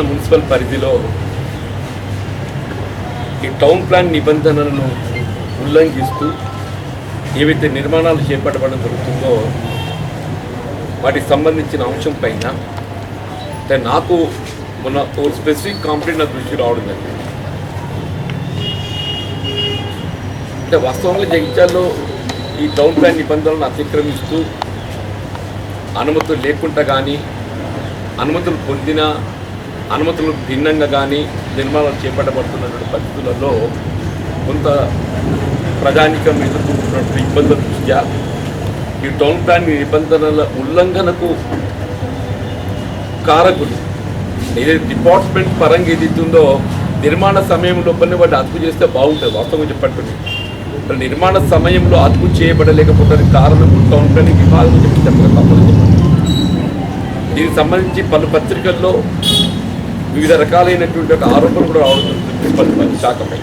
Municipal పరిధిలో ఈ town plan నిబంధనలను ఉల్లంఘిస్తూ ఏవైతే నిర్మాణాలు చేపట్టడం జరుగుతుందో వాటికి సంబంధించిన అంశం పైన అంటే నాకు మొన్న ఒక స్పెసిఫిక్ కంప్లైంట్ నా దృష్టి రావడం జరిగింది. అంటే వాస్తవంగా జగిత్యాలలో ఈ టౌన్ ప్లాన్ నిబంధనలను అతిక్రమిస్తూ అనుమతులు లేకుండా కానీ అనుమతులు పొందిన అనుమతులకు భిన్నంగా కానీ నిర్మాణాలు చేపట్టబడుతున్నటువంటి పరిస్థితులలో కొంత ప్రజానికం ఎదుర్కొంటున్నటువంటి ఇబ్బందుల దృష్ట్యా ఈ టౌన్ ప్లాన్ నిబంధనల ఉల్లంఘనకు కారకులు ఏదైతే డిపార్ట్మెంట్ పరంగా ఏదైతుందో నిర్మాణ సమయం లోపలనే వాటిని అదుపు చేస్తే బాగుంటుంది. వాస్తవంగా చెప్పట్టుంది నిర్మాణ సమయంలో అదుపు చేయబడలేకపోవడానికి కారణం టౌన్ ప్లానింగ్ విభాగం చెప్పడం. దీనికి సంబంధించి పలు పత్రికల్లో వివిధ రకాలైనటువంటి ఒక ఆరోపణలు కూడా రావడం మున్సిపల్ శాఖపై.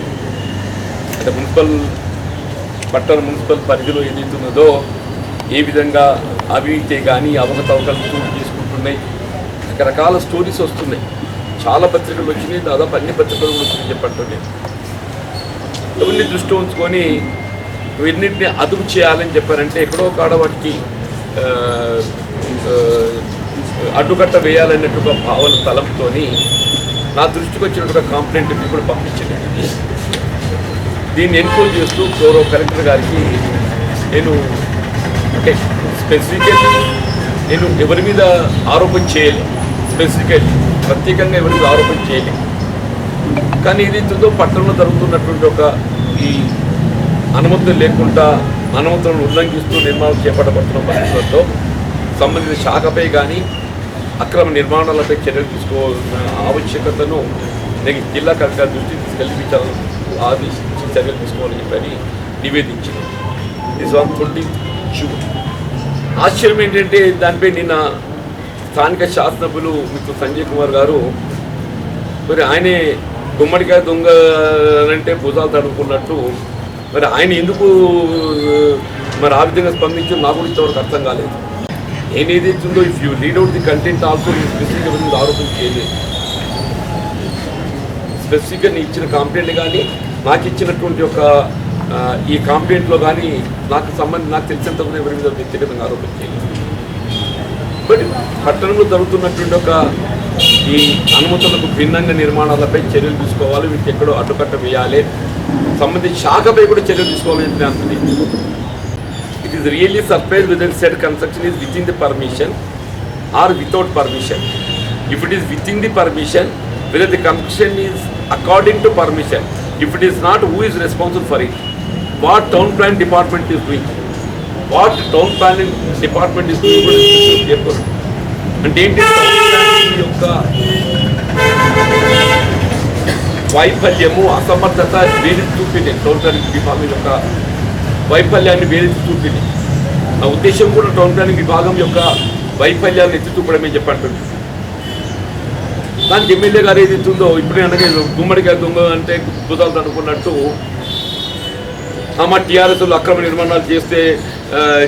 అంటే మున్సిపల్ పరిధిలో ఏదైతున్నదో ఏ విధంగా అవినీతి కానీ అవకతవకలు చోటు చేసుకుంటున్నాయి, రకరకాల స్టోరీస్ వస్తున్నాయి. చాలా పత్రికలు వచ్చినాయి, దాదాపు అన్ని పత్రికలు కూడా వచ్చినాయి చెప్పంటున్నాయి. ఇవన్నీ దృష్టి ఉంచుకొని ఇవన్నింటినీ అదుపు చేయాలని చెప్పారంటే ఎక్కడో కాడ వాటికి అడ్డుకట్ట వేయాలన్నట్టుగా భావన తలంతో నా దృష్టికి వచ్చినట్టుగా కంప్లైంట్ కూడా పంపించింది. దీన్ని ఎన్క్వైరీ చేస్తూ గౌరవ కలెక్టర్ గారికి నేను అంటే స్పెసిఫికల్లీ నేను ఎవరి మీద ఆరోపణ చేయలేదు, స్పెసిఫికల్లీ ప్రత్యేకంగా ఎవరి మీద ఆరోపణ చేయలేదు. కానీ ఏదైతుందో పట్టణంలో జరుగుతున్నటువంటి ఒక ఈ అనుమతులు లేకుండా అనుమతులను ఉల్లంఘిస్తూ నిర్మాణం చేపట్టబడుతున్న పరిస్థితులతో సంబంధిత శాఖపై కానీ అక్రమ నిర్మాణాలపై చర్యలు తీసుకోవాల్సిన ఆవశ్యకతను నేను జిల్లా కలెక్టర్ దృష్టికి తీసుకెళ్ళించాలని ఆదేశించి చర్యలు తీసుకోవాలని చెప్పని నివేదించింది. దిస్ 122. ఆశ్చర్యం ఏంటంటే దానిపై నిన్న స్థానిక శాసనసభ్యులు మిత్రులు సంజయ్ కుమార్ గారు మరి ఆయనే గుమ్మడికాయ దొంగ అంటే భుజాలు తడుపుకున్నట్టు మరి ఆయన ఎందుకు మరి ఆ విధంగా స్పందించి నాకు కూడా ఇంతవరకు అర్థం కాలేదు. నేను ఏదైతుందో if you read out the content also స్పెసిఫిక్గా మీద ఆరోపణ చేయలేదు. స్పెసిఫిక్గా నేను ఇచ్చిన కంప్లైంట్ కానీ నాకు ఇచ్చినటువంటి ఒక ఈ కంప్లైంట్లో కానీ నాకు తెలిసినంత ఎవరి మీద వ్యక్తిగతంగా ఆరోపణ చేయలేదు. బట్ పట్టణంలో జరుగుతున్నటువంటి ఒక ఈ అనుమతులకు భిన్నంగా నిర్మాణాలపై చర్యలు తీసుకోవాలి, వీటికి ఎక్కడో అడ్డుకట్ట వేయాలి, సంబంధించిన శాఖపై కూడా చర్యలు తీసుకోవాలని అంటుంది. It is really surprised whether said construction is within the permission or without permission. If it is within the permission, whether the construction is according to permission. If it is not, who is responsible for it? What town plan department is doing? What town planning department is doing? And ఏంటి town planning యొక్క వైఫల్యము అసమర్థత వేడి చూపింది. Town planning విభాగం యొక్క వైఫల్యాన్ని వేడి చూపింది. నా ఉద్దేశం కూడా టౌన్ ప్లానింగ్ విభాగం యొక్క వైఫల్యాన్ని ఎత్తి చూపడమే చెప్పంటుంది. దానికి ఎమ్మెల్యే గారు ఏదైతుందో ఇప్పుడే అనగా గుమ్మడికాయ దొంగ అంటే భుజాలు తడుకున్నట్టు మా టీఆర్ఎస్లు అక్రమ నిర్మాణాలు చేస్తే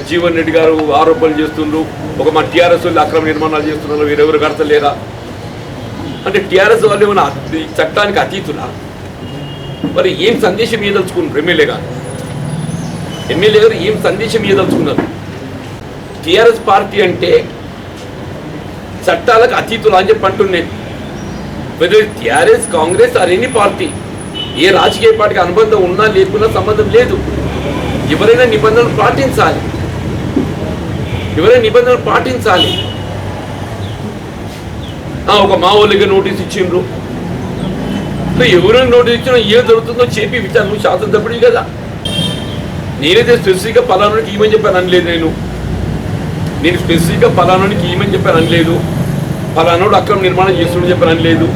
జీవన్ రెడ్డి గారు ఆరోపణలు చేస్తుండ్రు, ఒక మా టీఆర్ఎస్ వాళ్ళు అక్రమ నిర్మాణాలు చేస్తున్నారు, వీరెవరు కడతలేరా అంటే టీఆర్ఎస్ వాళ్ళు ఏమైనా చట్టానికి అతీతులా? మరి ఏం సందేశం ఇవ్వదలుచుకున్నారు ఎమ్మెల్యే గారు ఏం సందేశం ఇవ్వదలుచుకున్నారు? టీఆర్ఎస్ పార్టీ అంటే చట్టాలకు అతీతులు అని చెప్పి అంటున్నాను. Whether TRS Congress or any party, ఏ రాజకీయ పార్టీకి అనుబంధం ఉన్నా లేకున్నా సంబంధం లేదు. ఎవరైనా నిబంధనలు పాటించాలి. ఒక మా వాళ్ళకి నోటీస్ ఇచ్చిండ్రు, ఎవరైనా నోటీస్ ఇచ్చినా ఏం జరుగుతుందో చెప్పి విచారణ. నువ్వు శాసనసభ్యుడి కదా, నేనైతే స్పెసిఫిక్గా పలానానికి ఏమని చెప్పాను అనలేదు. నేను స్పెసిఫిక్గా పలానానికి ఏమని చెప్పాను అనలేదు. పలానాడు అక్రమ నిర్మాణం చేస్తుండని చెప్పాను అనలేదు.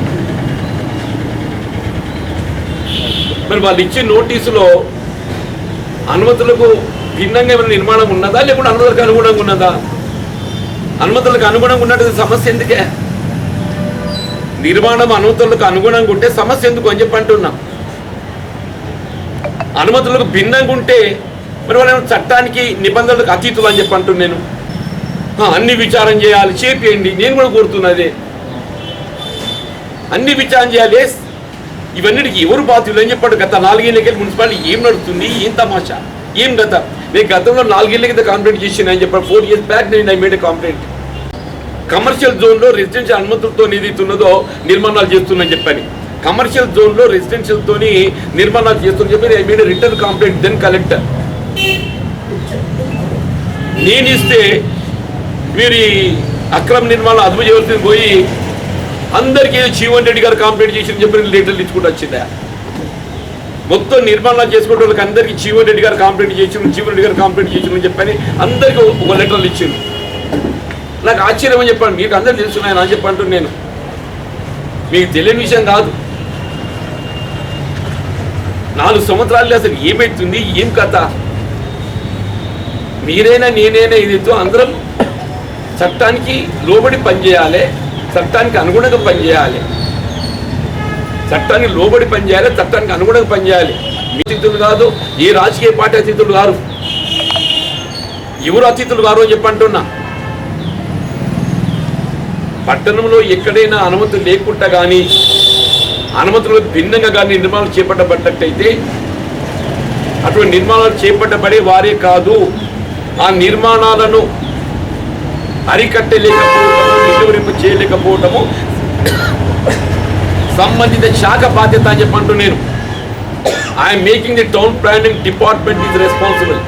మరి వాళ్ళు ఇచ్చే నోటీసులో అనుమతులకు భిన్నంగా ఏమైనా నిర్మాణం ఉన్నదా, లేకుంటే అనుమతులకు అనుగుణంగా ఉన్నదా? అనుమతులకు అనుగుణంగా ఉన్నట్టు సమస్య ఎందుకే? నిర్మాణం అనుమతులకు అనుగుణంగా ఉంటే సమస్య ఎందుకు అని చెప్పి అంటున్నాం. అనుమతులకు భిన్నంగా ఉంటే మరి వాళ్ళు చట్టానికి నిబంధనలకు అతీతులు అని చెప్పి అంటున్నాను. అన్ని విచారం చేయాలి, చేపియండి. నేను కూడా కోరుతున్నదే, అన్ని విచారం చేయాలి. ఇవన్నిటికీ ఎవరు బాధ్యులు అని చెప్పాడు. గత 4 ఏళ్ళకి మున్సిపాలిటీ ఏం నడుస్తుంది, ఏం తమాషా, ఏం గత? నేను గతంలో 4 ఏళ్ళ కింద కంప్లైంట్ చేసిన అని చెప్పాడు. 4 years బ్యాక్ నేను I made A complaint. Commercial జోన్లో రెసిడెన్షియల్ అనుమతులతో ఏదైతే ఉన్నదో నిర్మాణాలు చేస్తుందని చెప్పని, కమర్షియల్ జోన్లో రెసిడెన్షియల్తో నిర్మాణాలు చేస్తుందని చెప్పి I made a return complaint then collector. నేను ఇస్తే మీరు అక్రమ నిర్మాణం అదుపు చేయవలసింది పోయి అందరికీ జీవన్ రెడ్డి గారు కంప్లైంట్ చేసి చెప్పి లెటర్లు ఇచ్చుకుంటూ వచ్చిందా? మొత్తం నిర్మాణాలు చేసుకుంటే వాళ్ళకి అందరికీ జీవన్ రెడ్డి గారు కంప్లైంట్ చేసి, జీవన్ రెడ్డి గారు కంప్లైంట్ చేసి చెప్పని అందరికీ ఒక లెటర్లు ఇచ్చిండు. నాకు ఆశ్చర్యం అని చెప్పాను. మీకు అందరూ తెలుసున్నాయని అని చెప్పంటూ నేను, మీకు తెలియని విషయం కాదు. 4 సంవత్సరాలు అసలు ఏమవుతుంది, ఏం కథ? మీరైనా నేనైనా ఇదితో అందరం చట్టానికి లోబడి పనిచేయాలి, చట్టానికి అనుగుణంగా పనిచేయాలి, చట్టానికి లోబడి పనిచేయాలి, చట్టానికి అనుగుణంగా పనిచేయాలి. మీ అతిథులు కాదు, ఏ రాజకీయ పార్టీ అతిథులు గారు, ఎవరు అతిథులు గారు అని చెప్పంటున్నా. పట్టణంలో ఎక్కడైనా అనుమతులు లేకుండా కానీ, అనుమతులకు భిన్నంగా కానీ నిర్మాణాలు చేపట్టబడ్డట్టయితే అటువంటి నిర్మాణాలు చేపట్టబడే వారే కాదు, ఆ నిర్మాణాలను అరికట్టలేకపోవటము, నిలువరింపు చేయలేకపోవటము సంబంధిత శాఖ బాధ్యత అని చెప్పంటూ నేను. I'm making the town planning department is responsible.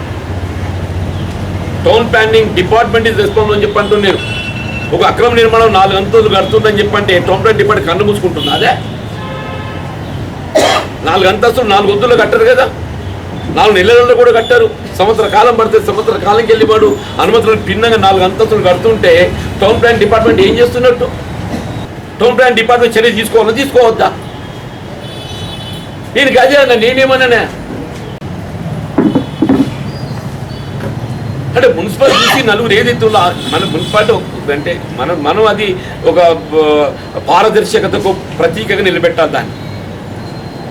Town planning department is responsible అని చెప్పంటూ నేను. ఒక అక్రమ నిర్మాణం 4 అంతస్తులు కడుతుందని చెప్పంటే టౌన్ ప్లానింగ్ డిపార్ట్మెంట్ కన్ను మూసుకుంటున్నా? అదే 4 అంతస్తులు 4 వద్దులు కట్టరు కదా, 4 నెలలలో కూడా కట్టారు. సంవత్సర కాలం పడితే సంవత్సర కాలంకి వెళ్ళి వాడు అనుమతులకు భిన్నంగా 4 అంతస్తులు కడుతుంటే టౌన్ ప్లాన్ డిపార్ట్మెంట్ ఏం చేస్తున్నట్టు? టౌన్ ప్లాన్ డిపార్ట్మెంట్ చర్య తీసుకోవాలా, తీసుకోవద్దా? నేను గదే అన్నా. నేనేమన్నానే అంటే మున్సిపల్ చూసి నలుగురు ఏదైతే ఉందో మన మున్సిపాలిటీ అంటే మనం అది ఒక పారదర్శకతకు ప్రతీకగా నిలబెట్టాలి. దాన్ని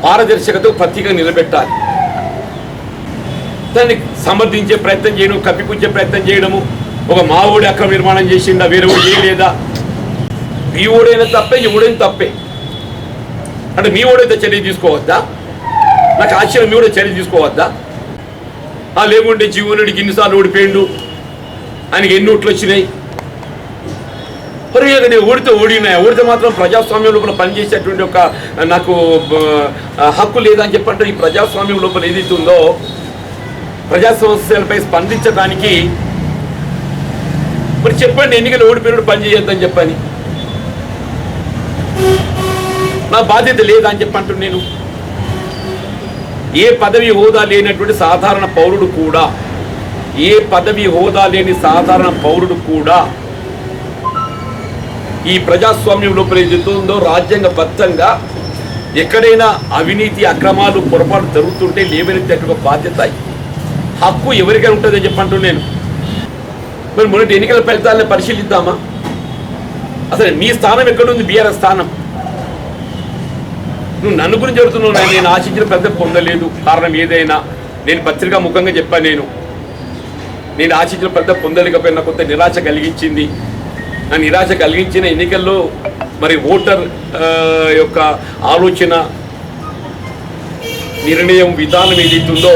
పారదర్శకతకు ప్రతీకగా నిలబెట్టాలి. దాన్ని సమర్థించే ప్రయత్నం చేయడం, కప్పిపుచ్చే ప్రయత్నం చేయడము. ఒక మావోడి అక్రమ నిర్మాణం చేసిండా, వేరే వాడు చేయలేదా? మీ ఓడైనా తప్పే, ఎవడైనా తప్పే. అంటే మీ ఓడైతే చర్య తీసుకోవద్దా? నాకు ఆశ్చర్యం, మీ కూడా చర్య తీసుకోవద్దా? లేకుంటే జీవనుడికి ఇన్నిసార్లు ఓడిపోయిండు, ఆయనకి ఎన్ని ఓట్లు వచ్చినాయి? మరి నేను ఓడితే మాత్రం ప్రజాస్వామ్యం లోపల పనిచేసేటువంటి ఒక నాకు హక్కు లేదని చెప్పంటే ఈ ప్రజాస్వామ్యం లోపల ఏదైతే ఉందో ప్రజా సమస్యలపై స్పందించడానికి మరి చెప్పండి, ఎన్నికలు ఓడిపోయినప్పుడు పని చేయొద్దని చెప్పని నా బాధ్యత లేదా అని చెప్పంటు నేను. ఏ పదవి హోదా లేనటువంటి సాధారణ పౌరుడు కూడా, ఏ పదవి హోదా లేని సాధారణ పౌరుడు కూడా ఈ ప్రజాస్వామ్యం లోపల ఏదైతుందో రాజ్యాంగబద్ధంగా ఎక్కడైనా అవినీతి అక్రమాలు పొరపాటు జరుగుతుంటే లేవనెత్తేట బాధ్యత హక్కు ఎవరికైనా ఉంటుందని చెప్పంటూ నేను. మరి మొన్నటి ఎన్నికల ఫలితాలను పరిశీలిద్దామా? అసలు మీ స్థానం ఎక్కడుంది? బీఆర్ఎస్ స్థానం. నువ్వు నన్ను గురించి చెబుతున్నావు. నేను ఆశించిన పెద్ద పొందలేదు. కారణం ఏదైనా నేను పత్రికా ముఖంగా చెప్పాను. నేను ఆశించిన పెద్ద పొందలేకపోయినా కొంత నిరాశ కలిగించింది. నా నిరాశ కలిగించిన ఎన్నికల్లో మరి ఓటర్ యొక్క ఆలోచన, నిర్ణయం, విధానం ఏదైతుందో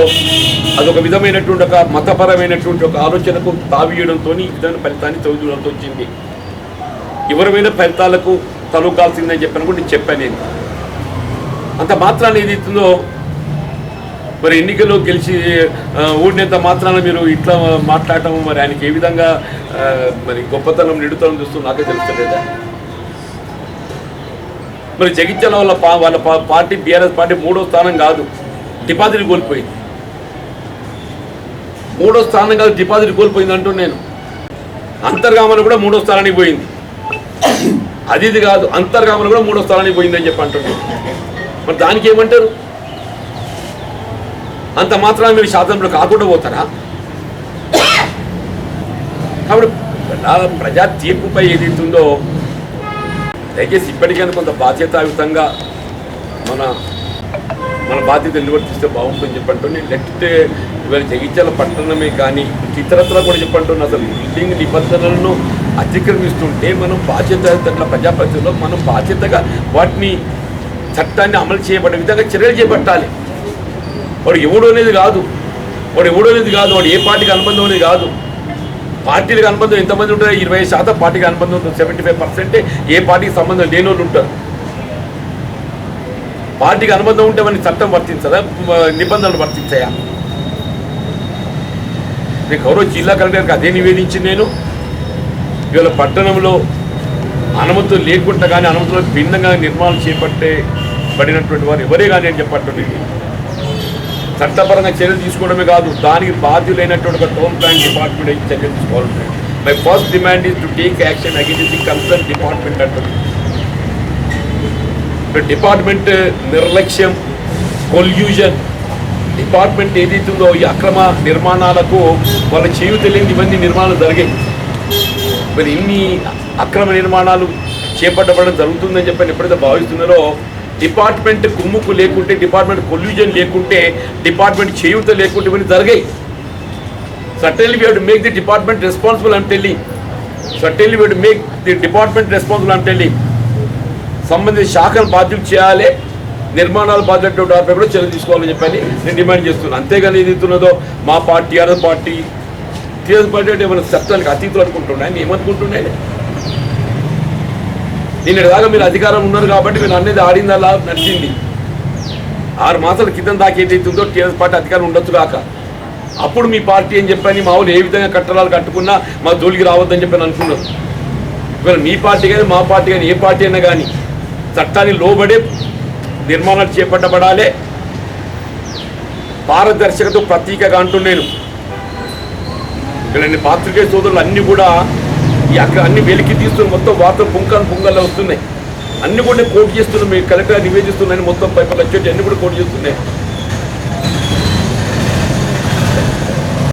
అదొక విధమైనటువంటి ఒక మతపరమైనటువంటి ఒక ఆలోచనకు తావియడంతో ఈ విధమైన ఫలితాన్ని చదువుడంతో వచ్చింది. ఎవరమైన ఫలితాలకు తలూకాల్సిందని చెప్పాను కూడా నేను చెప్పాను. నేను అంత మాత్రాన్ని ఏదైతుందో మరి ఎన్నికల్లో గెలిచి ఓడినంత మాత్రాన మీరు ఇట్లా మాట్లాడటం మరి ఆయనకి ఏ విధంగా మరి గొప్పతనం నిడుతనం చూస్తూ నాకే తెలుస్తలేదా? మరి జగిత్యాల వాళ్ళ పార్టీ బీఆర్ఎస్ పార్టీ 3వ స్థానం కాదు, డిపాజిట్ కోల్పోయింది. 3వ స్థానం కాదు, డిపాజిట్ కోల్పోయింది అంటూ నేను. అంతర్గామలు కూడా 3వ స్థానానికి పోయింది. అది కాదు, అంతర్గామలు కూడా 3వ స్థానానికి పోయిందని చెప్పి అంటున్నాను. మరి దానికి ఏమంటారు? అంత మాత్రాన్ని మీరు శాసనసభ్యులు కాకుండా పోతారా? కాబట్టి ప్రజా తీర్పుపై ఏదైతుందో దయచేసి ఇప్పటికైనా కొంత బాధ్యతాయుతంగా మన బాధ్యత నిర్వర్తిస్తే బాగుంటుందని చెప్పంటూ నేను నెక్స్ట్ ఇవాళ జగిత్యాల పట్టణమే కానీ ఇతరత్ర కూడా చెప్పంటున్నా అసలు బిల్డింగ్ నిబంధనలను అతిక్రమిస్తుంటే మనం బాధ్యతాయుతంగా ప్రజాప్రతినిధుల్లో మనం బాధ్యతగా వాటిని చట్టాన్ని అమలు చేయబడే విధంగా చర్యలు చేపట్టాలి. వాడు ఎవడు అనేది కాదు, వాడు ఏ పార్టీకి అనుబంధం అనేది కాదు. పార్టీలకు అనుబంధం ఎంతమంది ఉంటారు? 20% పార్టీకి అనుబంధం ఉంటుంది, 75% ఏ పార్టీకి సంబంధం లేని వాళ్ళు ఉంటారు. పార్టీకి అనుబంధం ఉంటే మనకి చట్టం వర్తించదా, నిబంధనలు వర్తించాయా? నేను గౌరవ జిల్లా కలెక్టర్కి అదే నివేదించింది. నేను ఇవాళ పట్టణంలో అనుమతులు లేకుండా కానీ అనుమతులు భిన్నంగా నిర్మాణం చేపట్టబడినటువంటి వారు ఎవరే కానీ అని చెప్పట్టు చట్టపరంగా చర్యలు తీసుకోవడమే కాదు, దానికి బాధ్యులైనటువంటి ఒక టౌన్ ప్లాన్ డిపార్ట్మెంట్ చర్యలు తీసుకోవాలి. My first demand is to take action against the concern department అంటుంది. డిపార్ట్మెంట్ నిర్లక్ష్యం, కొల్యూజన్, డిపార్ట్మెంట్ ఏదైతుందో ఈ అక్రమ నిర్మాణాలకు వాళ్ళ చేయి తెలియని ఇవన్నీ నిర్మాణాలు జరిగాయి. మరి ఇన్ని అక్రమ నిర్మాణాలు చేపట్టబడడం జరుగుతుందని చెప్పని ఎప్పుడైతే భావిస్తున్నారో, డిపార్ట్మెంట్ కుమ్ముకు లేకుంటే, డిపార్ట్మెంట్ కొల్యూజన్ లేకుంటే, డిపార్ట్మెంట్ చేయూత లేకుంటే ఇవన్నీ జరిగాయి. Certainly we have to make the department responsible I'm telling. Certainly we have to make the department responsible I'm telling. సంబంధిత శాఖను బాధ్యత చేయాలి, నిర్మాణాలు బాధ్యత వారిపై కూడా చర్యలు తీసుకోవాలని చెప్పని నేను డిమాండ్ చేస్తున్నాను. అంతేగాని ఏదైతున్నదో మా పార్టీ టీఆర్ఎస్ పార్టీ అంటే ఏమైనా చట్టానికి అతీతులు అనుకుంటున్నాయి, ఏమనుకుంటున్నాయి? నిన్నటిదాకా మీరు అధికారం ఉన్నారు కాబట్టి మీరు అనేది ఆడిందలా నడిచింది. 6 మాసాల క్రితం దాకా ఏదైతుందో టీఆర్ఎస్ పార్టీ అధికారం ఉండొచ్చు కాక అప్పుడు మీ పార్టీ అని చెప్పని మా వాళ్ళు ఏ విధంగా కట్టడాలు కట్టుకున్నా మా జోలికి రావద్దని చెప్పని అనుకున్నారు. ఇవాళ మీ పార్టీ కానీ మా పార్టీ కానీ ఏ పార్టీ అయినా కానీ చట్టాన్ని లోబడే నిర్మాణాలు చేపట్టబడాలి. పారదర్శకత ప్రతీకగా అంటున్నాను. వీళ్ళని పాత్రికేయ సోదరులు అన్నీ కూడా అన్ని వెలికి తీస్తున్న మొత్తం వార్తలు పుంగల్లో వస్తున్నాయి. అన్ని కూడా కోట్ చేస్తున్నాయి. మీ కలెక్టర్ నివేదిస్తున్నాయని మొత్తం పేపర్లు వచ్చేటి అన్ని కూడా కోట్ చేస్తున్నాయి.